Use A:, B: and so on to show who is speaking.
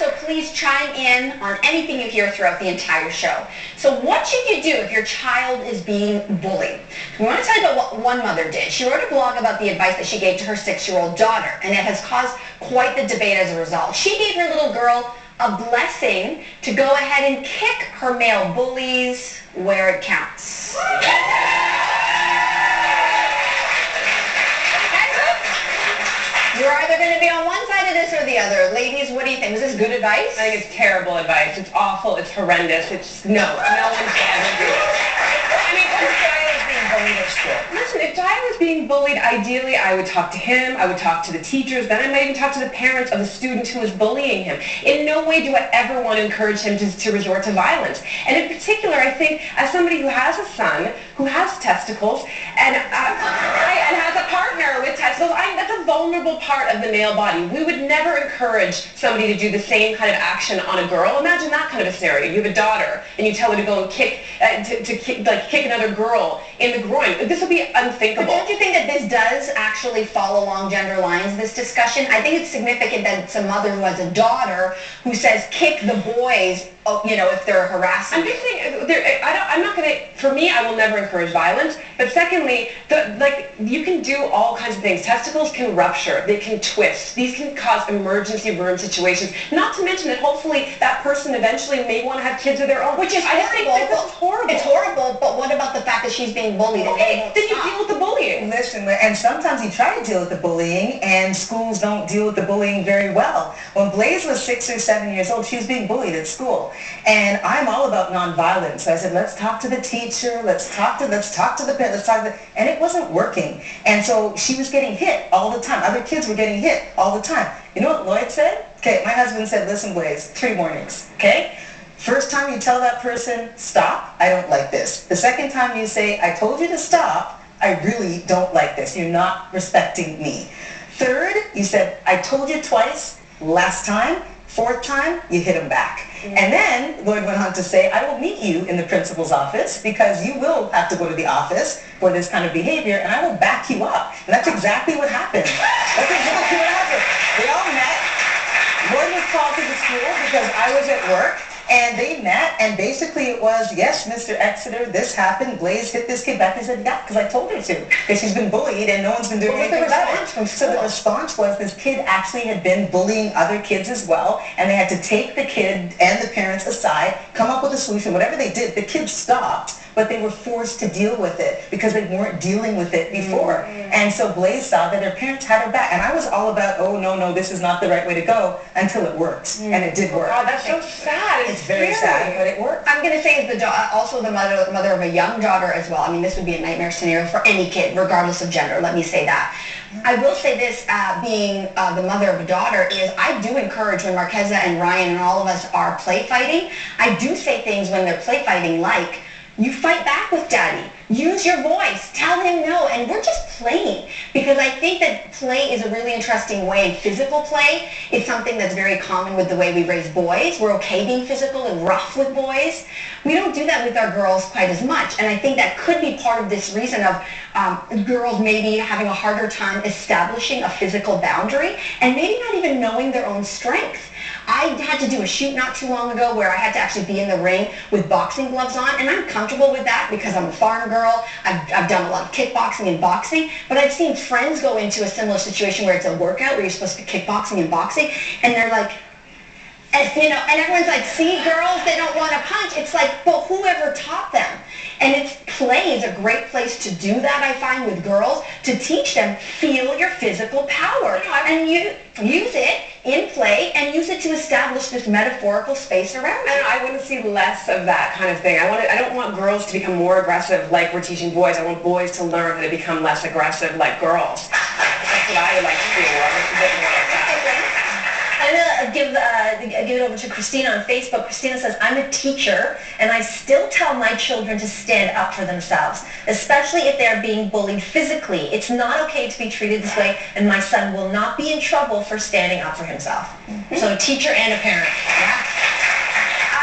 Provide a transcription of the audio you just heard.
A: so please chime in on anything you hear throughout the entire show. So what should you do if your child is being bullied? We want to tell you about what one mother did. She wrote a blog about the advice that she gave to her 6-year-old daughter, and it has caused quite the debate as a result. She gave her little girl a blessing to go ahead and kick her male bullies where it counts. You're either going to be on one side of this or the other. Ladies, what do you think? Is this good advice?
B: I think it's terrible advice. It's awful. It's horrendous. It's no one should ever do it.
C: I mean, what if Jaya is being bullied at school?
B: Listen, if Jaya was being bullied, ideally I would talk to him, I would talk to the teachers, then I might even talk to the parents of the student who was bullying him. In no way do I ever want to encourage him to resort to violence. And in particular, I think, as somebody who has a son, who has testicles, and has a partner with testicles, that's a vulnerable part of the male body. We would never encourage somebody to do the same kind of action on a girl. Imagine that kind of a scenario. You have a daughter, and you tell her to go and kick another girl in the groin. This would be unthinkable.
A: But don't you think that this does actually fall along gender lines, this discussion? I think it's significant that it's a mother who has a daughter who says kick the boys, if they're harassing.
B: I'm just saying, I'm not going to, for me, I will never encourage violence. But secondly, you can do all kinds of things. Testicles can rupture. They can twist. These can cause emergency room situations. Not to mention that hopefully that person eventually may want to have kids of their own.
A: Which is horrible.
B: This is horrible.
A: It's horrible, but what about the fact that she's being bullied?
B: Okay, then you deal with the bullying.
C: Listen, and sometimes you try to deal with the bullying, and schools don't deal with the bullying very well. When Blaze was 6 or 7 years old, she was being bullied at school. And I'm all about nonviolence. So I said, let's talk to the teacher, let's talk to the parent, and it wasn't working. And so she was getting hit all the time. Other kids were getting hit all the time. You know what Lloyd said? Okay, my husband said, listen, Blaze, 3 warnings, okay? First time you tell that person, stop, I don't like this. The second time you say, I told you to stop, I really don't like this. You're not respecting me. Third, you said, I told you twice, last time. Fourth time, you hit him back. And then Lloyd went on to say, I will meet you in the principal's office because you will have to go to the office for this kind of behavior, and I will back you up. And that's exactly what happened. That's exactly what happened. We all met. Lloyd was called to the school because I was at work. And they met, and basically it was, yes, Mr. Exeter, this happened. Blaze hit this kid back. He said, yeah, because I told her to. Because she's been bullied, and no one's been doing anything about it. So the response was this kid actually had been bullying other kids as well, and they had to take the kid and the parents aside, come up with a solution. Whatever they did, the kids stopped, but they were forced to deal with it because they weren't dealing with it before. And so Blaze saw that her parents had her back. And I was all about, oh, no, this is not the right way to go, until it worked. And it did work.
B: Oh, that's so sad.
C: It's very sad, but it worked.
A: I'm going to say as also the mother of a young daughter as well. I mean, this would be a nightmare scenario for any kid, regardless of gender. Let me say that. I will say this, being the mother of a daughter, is I do encourage when Marqueza and Ryan and all of us are play fighting, I do say things when they're play fighting like, you fight back with daddy. Use your voice. Tell him no. And we're just playing. Because I think that play is a really interesting way. Physical play is something that's very common with the way we raise boys. We're okay being physical and rough with boys. We don't do that with our girls quite as much. And I think that could be part of this reason of girls maybe having a harder time establishing a physical boundary and maybe not even knowing their own strength. I had to do a shoot not too long ago where I had to actually be in the ring with boxing gloves on, and I'm comfortable with that because I'm a farm girl. I've done a lot of kickboxing and boxing, but I've seen friends go into a similar situation where it's a workout where you're supposed to be kickboxing and boxing, and they're like, and everyone's like, see, girls, they don't want to punch. It's like, well, whoever taught them? And play is a great place to do that, I find, with girls, to teach them, feel your physical power. And you use it in play and use it to establish this metaphorical space around you.
B: I want to see less of that kind of thing. I don't want girls to become more aggressive like we're teaching boys. I want boys to learn how to become less aggressive like girls. That's what I would like to see. A bit more like that.
D: I'm going to give it over to Christina on Facebook. Christina says, I'm a teacher, and I still tell my children to stand up for themselves, especially if they're being bullied physically. It's not okay to be treated this way, and my son will not be in trouble for standing up for himself. So a teacher and a parent.
A: Yeah.